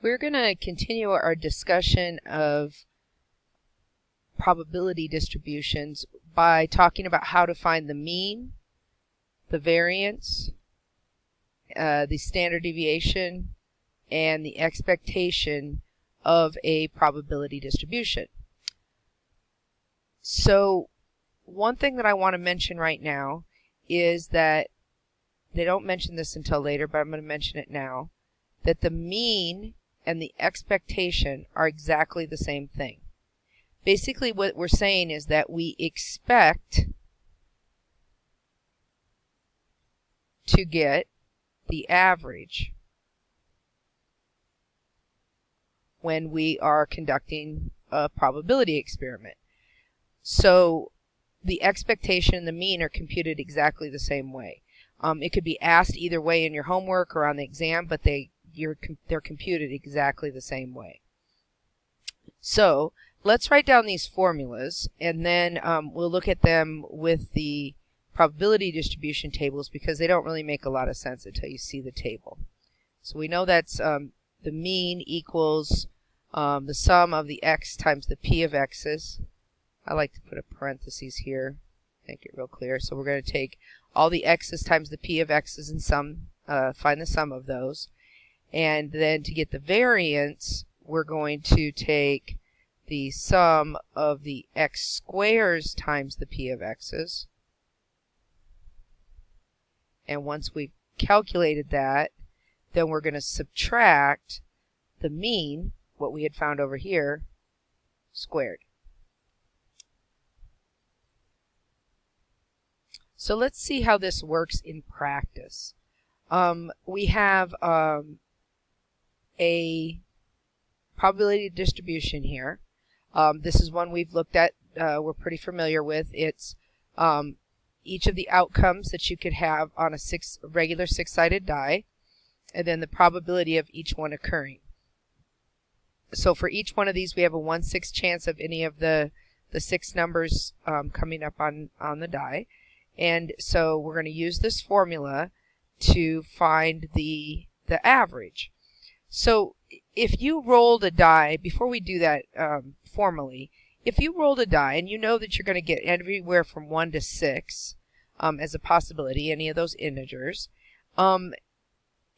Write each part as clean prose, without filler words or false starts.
We're going to continue our discussion of probability distributions by talking about how to find the mean, the variance, the standard deviation, and the expectation of a probability distribution. So one thing that I want to mention right now is that they don't mention this until later, but I'm going to mention it now, that the mean and the expectation are exactly the same thing. Basically what we're saying is that we expect to get the average when we are conducting a probability experiment. So the expectation and the mean are computed exactly the same way. It could be asked either way in your homework or on the exam, but they're computed exactly the same way. So let's write down these formulas, and then we'll look at them with the probability distribution tables because they don't really make a lot of sense until you see the table. So we know that's the mean equals the sum of the x times the p of x's. I like to put a parenthesis here, make it real clear. So we're going to take all the x's times the p of x's and find the sum of those. And then to get the variance, we're going to take the sum of the x squares times the p of x's. And once we've calculated that, then we're going to subtract the mean, what we had found over here, squared. So let's see how this works in practice. We have a probability distribution here. This is one we've looked at, we're pretty familiar with. It's each of the outcomes that you could have on a regular six-sided die, and then the probability of each one occurring. So for each one of these, we have a 1/6 chance of any of the six numbers coming up on the die. And so we're going to use this formula to find the average. So if you rolled a die, before we do that formally, if you rolled a die and you know that you're going to get anywhere from 1 to 6 as a possibility, any of those integers, and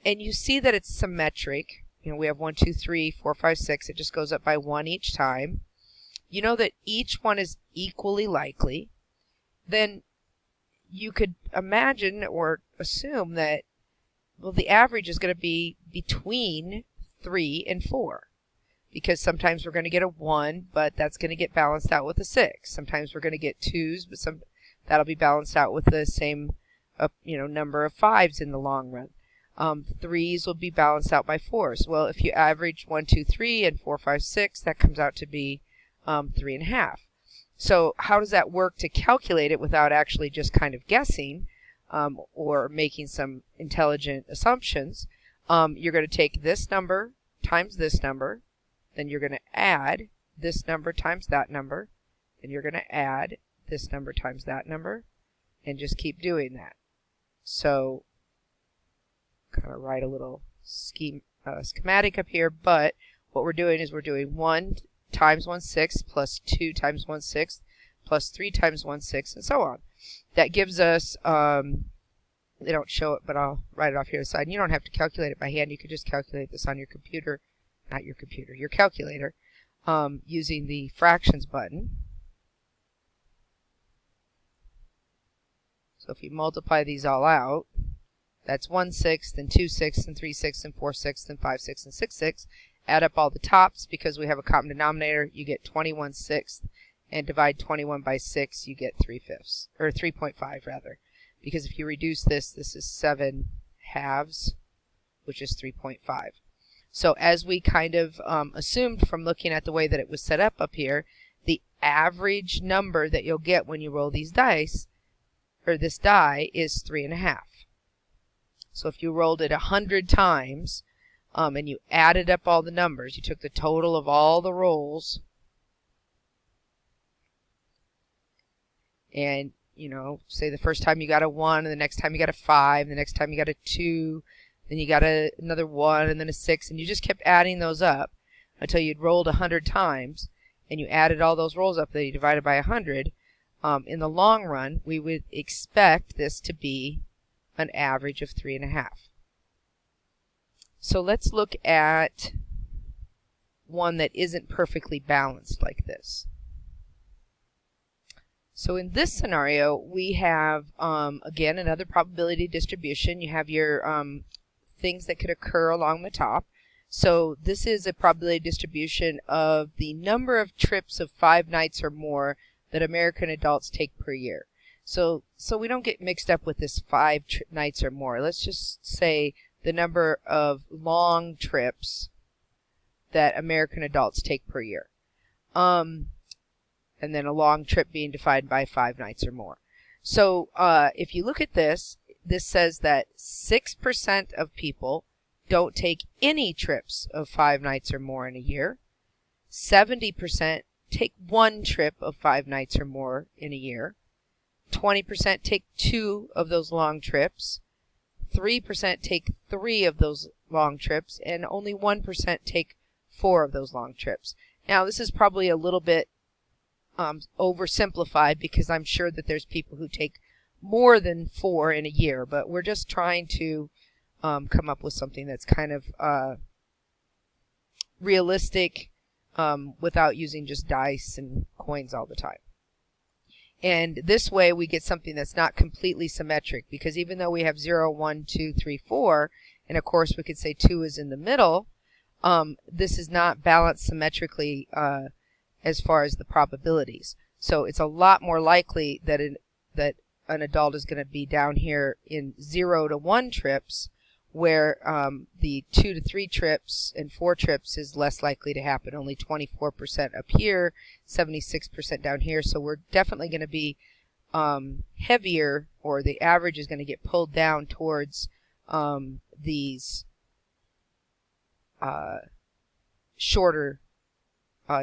you see that it's symmetric, you know, we have 1, 2, 3, 4, 5, 6, it just goes up by 1 each time, you know that each one is equally likely, then you could imagine or assume that, well, the average is going to be between 3 and 4. Because sometimes we're going to get a 1, but that's going to get balanced out with a 6. Sometimes we're going to get 2s, but that'll be balanced out with the same number of 5s in the long run. 3s will be balanced out by 4s. Well, if you average 1, 2, 3, and 4, 5, 6, that comes out to be 3.5. So how does that work to calculate it without actually just kind of guessing or making some intelligent assumptions? You're going to take this number times this number, then you're going to add this number times that number, then you're going to add this number times that number, and just keep doing that. So kind of write a little schematic up here, but what we're doing is we're doing 1 times 1/6 plus 2 times 1/6 plus 3 times 1/6 and so on. That gives us, they don't show it, but I'll write it off here to the side. And you don't have to calculate it by hand. You could just calculate this on your computer, not your computer, your calculator, using the fractions button. So if you multiply these all out, that's 1/6 and 2/6 and 3/6 and 4/6 and 5/6 and 6/6. Add up all the tops because we have a common denominator. You get 21/6, and divide 21 by 6, you get 3/5, or 3.5 rather. Because if you reduce this, this is 7 halves, which is 3.5. So as we kind of assumed from looking at the way that it was set up here, the average number that you'll get when you roll these dice, or this die, is 3.5. So if you rolled it 100 times, and you added up all the numbers, you took the total of all the rolls, and say the first time you got a 1, and the next time you got a 5, and the next time you got a 2, then you got another 1, and then a 6, and you just kept adding those up until you'd rolled 100 times, and you added all those rolls up that you divided by 100. In the long run, we would expect this to be an average of 3.5. So let's look at one that isn't perfectly balanced like this. So in this scenario, we have, again, another probability distribution. You have your things that could occur along the top. So this is a probability distribution of the number of trips of 5 nights or more that American adults take per year. So we don't get mixed up with this 5 nights or more. Let's just say the number of long trips that American adults take per year. And then a long trip being defined by 5 nights or more. So if you look at this, this says that 6% of people don't take any trips of 5 nights or more in a year. 70% take 1 trip of 5 nights or more in a year. 20% take 2 of those long trips. 3% take 3 of those long trips, and only 1% take 4 of those long trips. Now, this is probably a little bit oversimplified, because I'm sure that there's people who take more than 4 in a year, but we're just trying to come up with something that's kind of realistic without using just dice and coins all the time. And this way we get something that's not completely symmetric, because even though we have 0, 1, 2, 3, 4, and of course we could say 2 is in the middle, this is not balanced symmetrically as far as the probabilities. So it's a lot more likely that an adult is going to be down here in 0 to 1 trips, where the 2 to 3 trips and 4 trips is less likely to happen. Only 24% up here, 76% down here. So we're definitely going to be heavier, or the average is going to get pulled down towards these shorter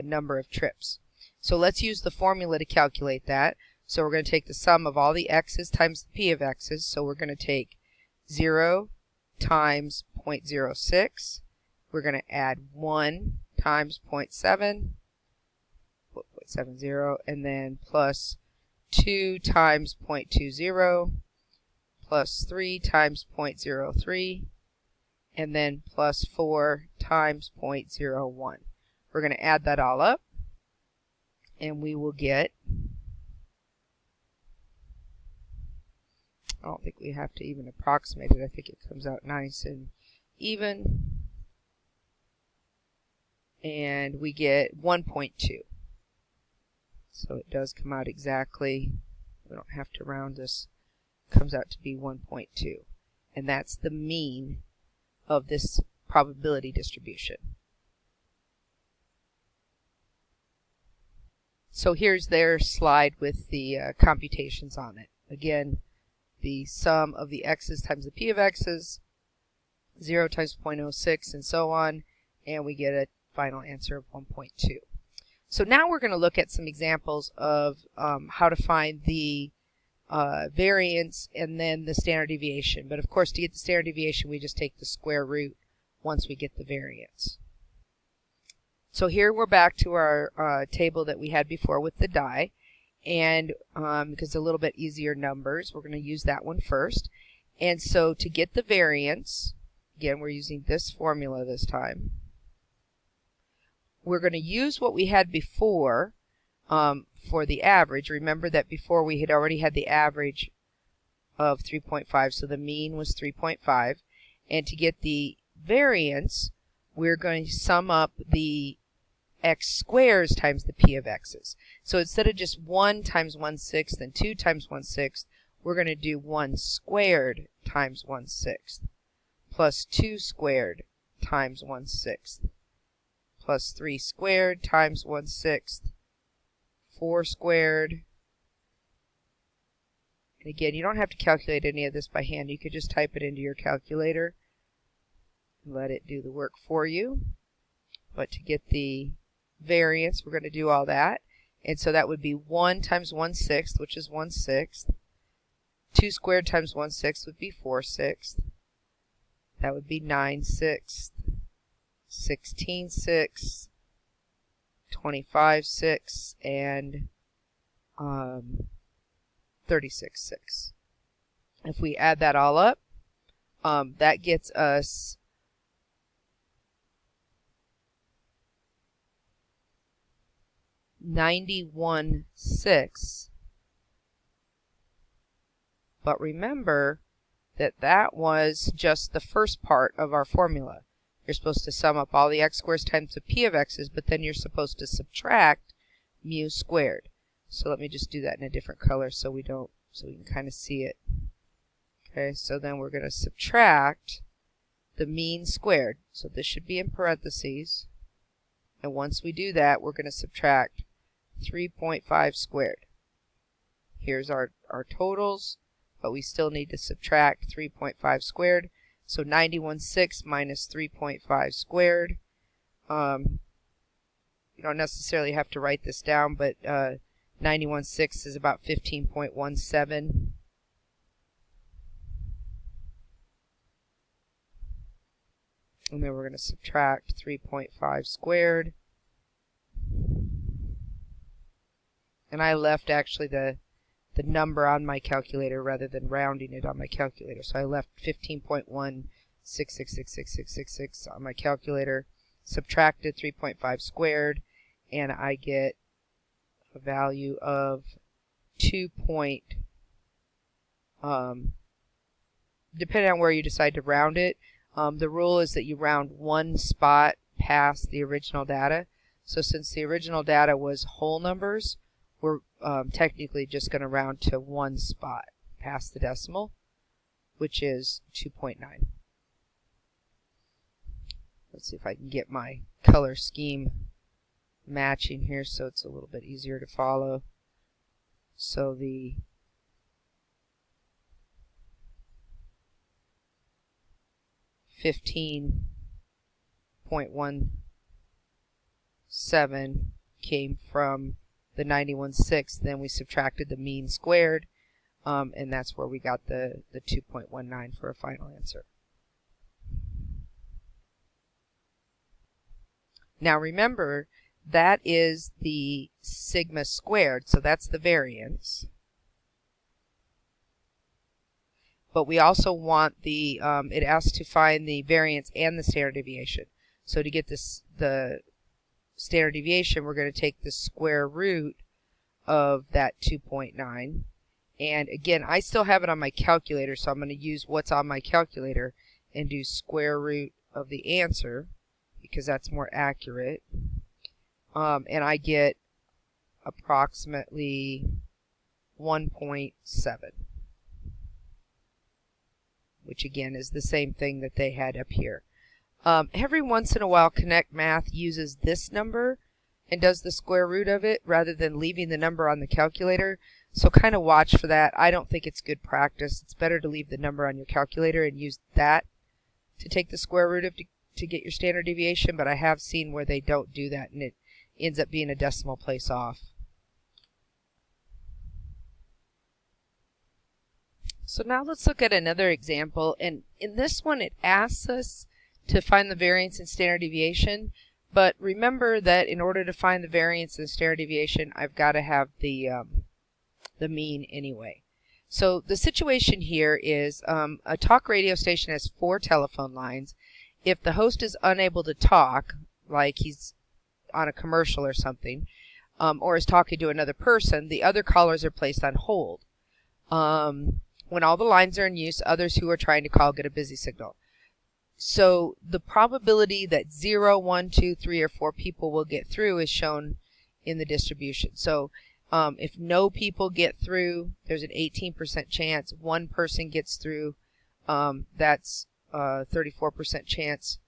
number of trips. So let's use the formula to calculate that. So we're going to take the sum of all the x's times the p of x's. So we're going to take 0 times 0.06. We're going to add 1 times 0.7, 0.70, and then plus 2 times 0.20, plus 3 times 0.03, and then plus 4 times 0.01. We're going to add that all up, and we will get, I don't think we have to even approximate it. I think it comes out nice and even. And we get 1.2. So it does come out exactly. We don't have to round this. It comes out to be 1.2. And that's the mean of this probability distribution. So here's their slide with the computations on it. Again, the sum of the x's times the p of x's, 0 times 0.06, and so on, and we get a final answer of 1.2. So now we're going to look at some examples of how to find the variance and then the standard deviation. But of course, to get the standard deviation, we just take the square root once we get the variance. So here we're back to our table that we had before with the die. And because it's a little bit easier numbers, we're going to use that one first. And so to get the variance, again, we're using this formula this time. We're going to use what we had before for the average. Remember that before we had already had the average of 3.5, so the mean was 3.5. And to get the variance, we're going to sum up the x squares times the p of x's. So instead of just 1 times 1/6 and 2 times 1/6, we're going to do 1 squared times 1/6 plus 2 squared times 1/6 plus 3 squared times 1/6, 4 squared. And again, you don't have to calculate any of this by hand. You could just type it into your calculator and let it do the work for you. But to get the variance, we're going to do all that. And so that would be 1 times 1/6, which is 1/6. 2 squared times 1/6 would be 4/6. That would be 9/6, 16/6, 25/6, and 36/6. If we add that all up, that gets us 91/6. But remember that that was just the first part of our formula. You're supposed to sum up all the x squares times the p of x's, but then you're supposed to subtract mu squared. So let me just do that in a different color so we can kind of see it. Okay, so then we're going to subtract the mean squared. So this should be in parentheses. And once we do that, we're going to subtract 3.5 squared. Here's our totals, but we still need to subtract 3.5 squared. So 91/6 minus 3.5 squared. You don't necessarily have to write this down, but 91/6 is about 15.17. And then we're going to subtract 3.5 squared. And I left actually the number on my calculator rather than rounding it on my calculator. So I left 15.166666666 on my calculator, subtracted 3.5 squared, and I get a value of 2. Depending on where you decide to round it, the rule is that you round one spot past the original data. So since the original data was whole numbers, we're technically just going to round to one spot past the decimal, which is 2.9. Let's see if I can get my color scheme matching here so it's a little bit easier to follow. So the $15.17 came from the 91/6, then we subtracted the mean squared, and that's where we got the 2.19 for a final answer. Now remember, that is the sigma squared, so that's the variance. But we also want the, it asks to find the variance and the standard deviation. So to get this, the standard deviation, we're going to take the square root of that 2.9. And again, I still have it on my calculator, so I'm going to use what's on my calculator and do square root of the answer, because that's more accurate. And I get approximately 1.7, which again is the same thing that they had up here. Every once in a while, Connect Math uses this number and does the square root of it rather than leaving the number on the calculator. So kind of watch for that. I don't think it's good practice. It's better to leave the number on your calculator and use that to take the square root of to get your standard deviation, but I have seen where they don't do that and it ends up being a decimal place off. So now let's look at another example, and in this one it asks us to find the variance and standard deviation, but remember that in order to find the variance and standard deviation, I've got to have the mean anyway. So the situation here is a talk radio station has 4 telephone lines. If the host is unable to talk, like he's on a commercial or something, or is talking to another person, the other callers are placed on hold. When all the lines are in use, others who are trying to call get a busy signal. So the probability that 0, 1, 2, 3, or 4 people will get through is shown in the distribution. So if no people get through, there's an 18% chance. One person gets through, that's 34% chance.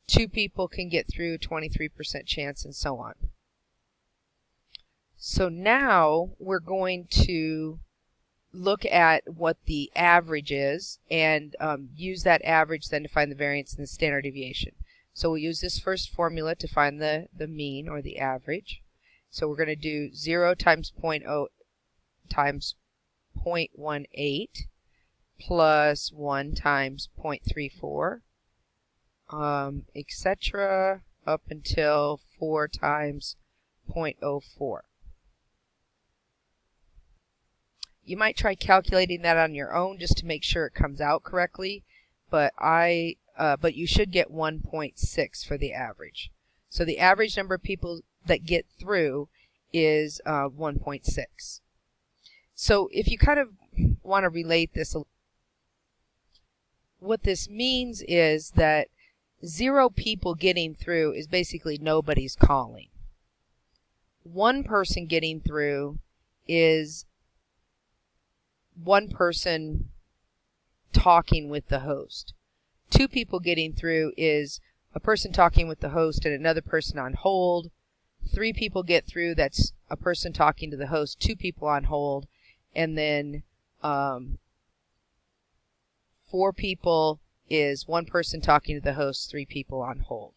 2 people can get through, 23% chance, and so on. So now we're going to look at what the average is and use that average then to find the variance and the standard deviation. So we'll use this first formula to find the mean or the average. So we're going to do 0 times 0.0 times 0.18 plus 1 times 0.34, etc., up until 4 times 0.04. You might try calculating that on your own just to make sure it comes out correctly, but you should get 1.6 for the average. So the average number of people that get through is 1.6. So if you kind of want to relate this, what this means is that 0 people getting through is basically nobody's calling. 1 person getting through is 1 person talking with the host. 2 people getting through is a person talking with the host and another person on hold. 3 people get through, that's a person talking to the host, 2 people on hold, and then 4 people is 1 person talking to the host, 3 people on hold.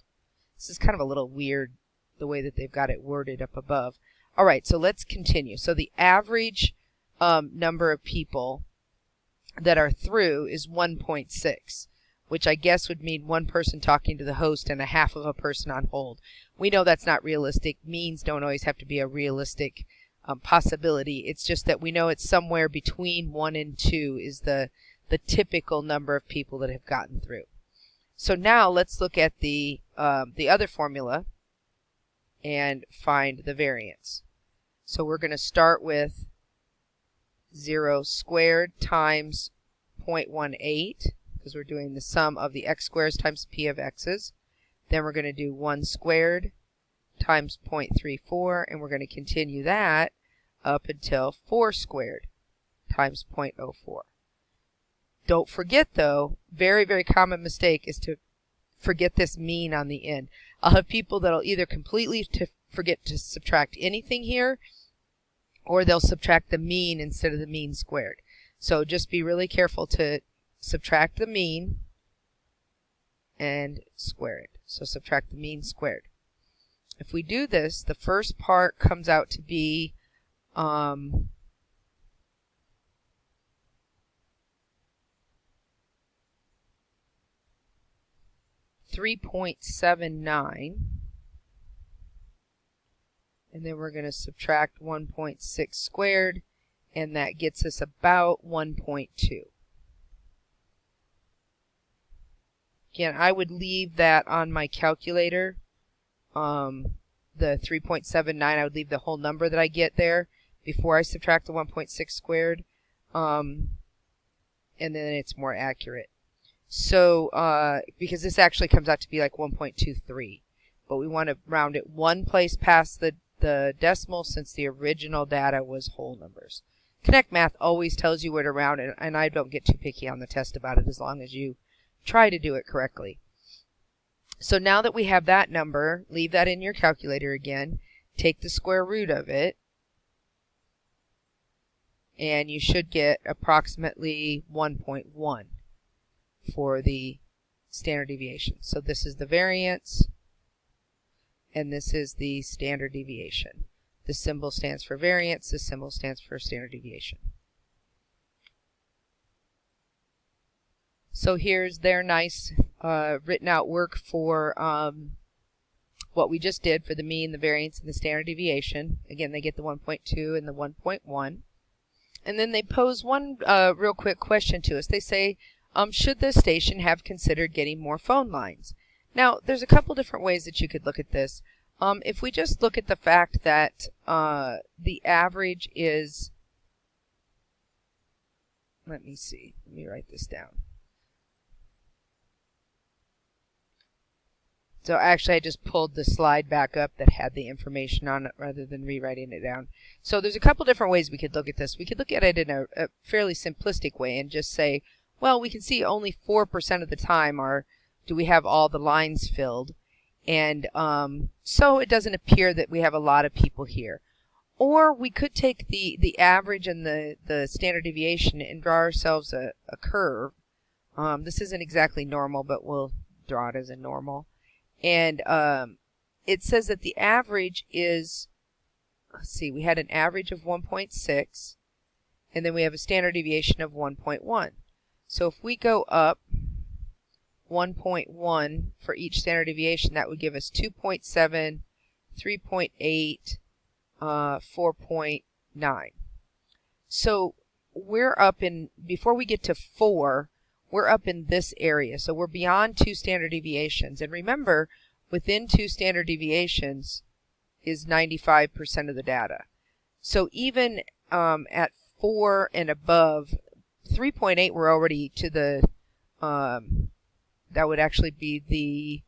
This is kind of a little weird the way that they've got it worded up above. All right, so let's continue. So the average number of people that are through is 1.6, which I guess would mean 1 person talking to the host and a half of a person on hold. We know that's not realistic. Means don't always have to be a realistic possibility. It's just that we know it's somewhere between 1 and 2 is the typical number of people that have gotten through. So now let's look at the other formula and find the variance. So we're going to start with 0 squared times 0.18, because we're doing the sum of the x squares times p of x's. Then we're going to do 1 squared times 0.34, and we're going to continue that up until 4 squared times 0.04. Don't forget, though, very, very common mistake is to forget this mean on the end. I'll have people that'll either completely forget to subtract anything here, or they'll subtract the mean instead of the mean squared. So just be really careful to subtract the mean and square it. So subtract the mean squared. If we do this, the first part comes out to be 3.79, and then we're going to subtract 1.6 squared, and that gets us about 1.2. Again, I would leave that on my calculator. The 3.79, I would leave the whole number that I get there before I subtract the 1.6 squared, and then it's more accurate. So, because this actually comes out to be like 1.23, but we want to round it 1 place past the decimal since the original data was whole numbers. Connect Math always tells you where to round it, and I don't get too picky on the test about it as long as you try to do it correctly. So now that we have that number, leave that in your calculator again, take the square root of it, and you should get approximately 1.1 for the standard deviation. So this is the variance, and this is the standard deviation. The symbol stands for variance, the symbol stands for standard deviation. So here's their nice written out work for what we just did for the mean, the variance, and the standard deviation. Again, they get the 1.2 and the 1.1. And then they pose one real quick question to us. They say, should the station have considered getting more phone lines? Now, there's a couple different ways that you could look at this. If we just look at the fact that the average is, let me write this down. So actually I just pulled the slide back up that had the information on it rather than rewriting it down. So there's a couple different ways we could look at this. We could look at it in a fairly simplistic way and just say, well, we can see only 4% of the time do we have all the lines filled. And so it doesn't appear that we have a lot of people here. Or we could take the average and the standard deviation and draw ourselves a curve. This isn't exactly normal, but we'll draw it as a normal. And it says that the average is, let's see, we had an average of 1.6, and then we have a standard deviation of 1.1. So if we go up 1.1 for each standard deviation, that would give us 2.7, 3.8, 4.9. So we're up in, before we get to 4, we're up in this area. So we're beyond 2 standard deviations. And remember, within 2 standard deviations is 95% of the data. So even at 4 and above, 3.8 we're already to the, that would actually be the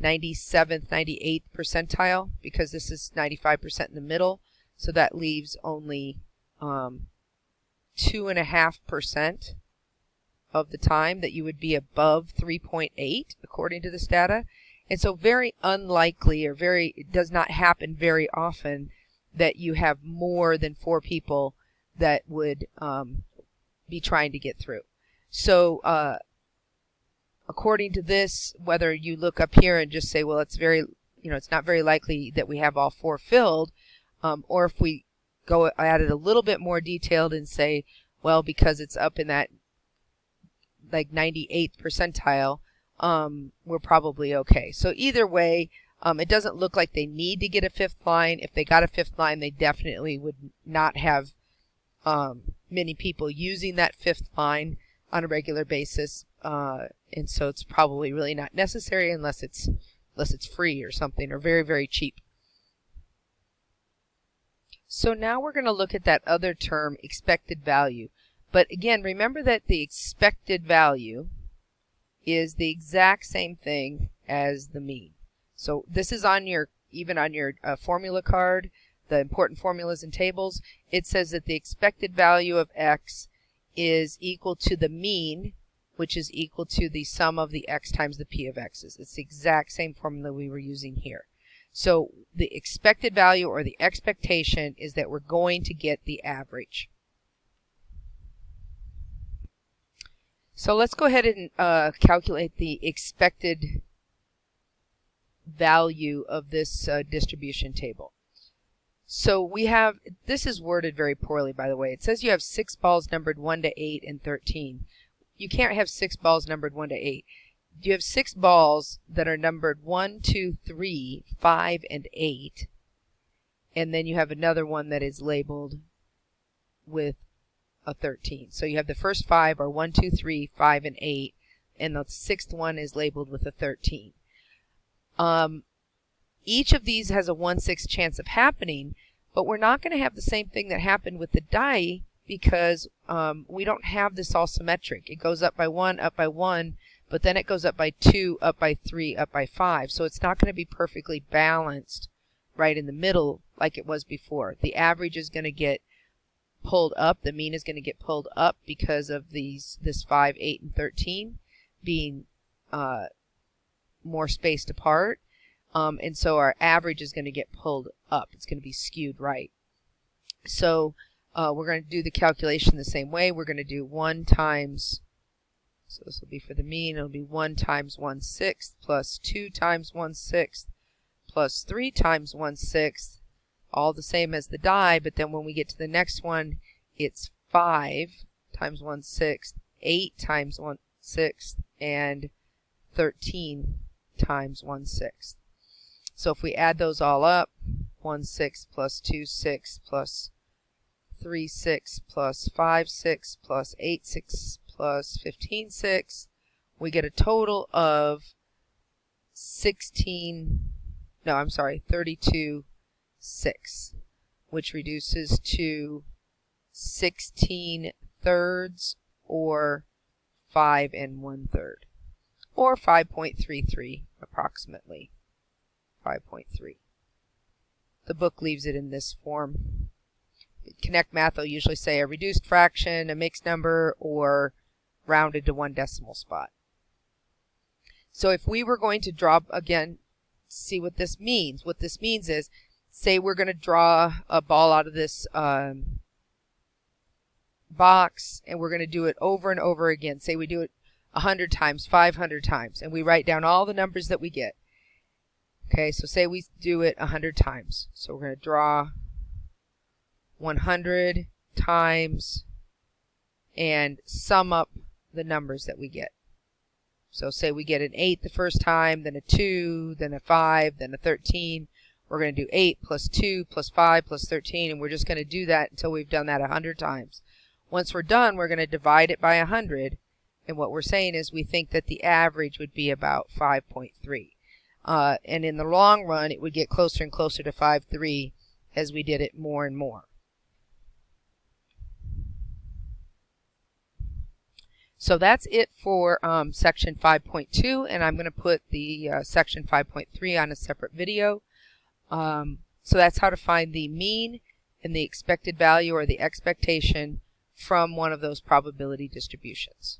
97th, 98th percentile, because this is 95% in the middle. So that leaves only 2.5% of the time that you would be above 3.8 according to this data. And so very unlikely, or it does not happen very often, that you have more than 4 people that would be trying to get through. So according to this, whether you look up here and just say, well, it's it's not very likely that we have all 4 filled, or if we go at it a little bit more detailed and say, well, because it's up in that like 98th percentile, we're probably okay. So either way, it doesn't look like they need to get a 5th line. If they got a 5th line, they definitely would not have many people using that 5th line on a regular basis, and so it's probably really not necessary unless it's free or something, or very, very cheap. So now we're going to look at that other term, expected value. But again, remember that the expected value is the exact same thing as the mean. So this is on your, even on your formula card, the important formulas and tables. It says that the expected value of x is equal to the mean, which is equal to the sum of the x times the p of x's. It's the exact same formula we were using here. So the expected value, or the expectation, is that we're going to get the average. So let's go ahead and calculate the expected value of this distribution table. So we have, this is worded very poorly, by the way. It says you have 6 balls numbered 1 to 8 and 13. You can't have 6 balls numbered 1 to 8. You have 6 balls that are numbered 1, 2, 3, 5, and 8. And then you have another one that is labeled with a 13. So you have the first 5 are 1, 2, 3, 5, and 8. And the 6th one is labeled with a 13. Each of these has a 1/6 chance of happening, but we're not going to have the same thing that happened with the die, because we don't have this all symmetric. It goes up by 1, up by 1, but then it goes up by 2, up by 3, up by 5. So it's not going to be perfectly balanced right in the middle like it was before. The average is going to get pulled up. The mean is going to get pulled up because of this 5, 8, and 13 being more spaced apart. And so our average is going to get pulled up. It's going to be skewed right. So we're going to do the calculation the same way. We're going to do 1 times, so this will be for the mean, it'll be 1 times 1/6 plus 2 times 1/6 plus 3 times 1/6, all the same as the die, but then when we get to the next one, it's 5 times 1/6, 8 times 1/6, and 13 times 1/6. So if we add those all up, 1/6 plus 2/6 plus 3/6 plus 5/6 plus 8/6 plus 15/6, we get a total of 32/6, which reduces to 16/3, or 5 1/3, or 5.33 approximately. 5.3. The book leaves it in this form. Connect Math will usually say a reduced fraction, a mixed number, or rounded to 1 decimal spot. So if we were going to draw, again, see what this means. What this means is, say we're going to draw a ball out of this box, and we're going to do it over and over again. Say we do it 100 times, 500 times, and we write down all the numbers that we get. Okay, so say we do it 100 times. So we're going to draw 100 times and sum up the numbers that we get. So say we get an 8 the first time, then a 2, then a 5, then a 13. We're going to do 8 plus 2 plus 5 plus 13, and we're just going to do that until we've done that 100 times. Once we're done, we're going to divide it by 100, and what we're saying is we think that the average would be about 5.3. And in the long run, it would get closer and closer to 5.3 as we did it more and more. So that's it for section 5.2, and I'm going to put the section 5.3 on a separate video. So that's how to find the mean and the expected value or the expectation from one of those probability distributions.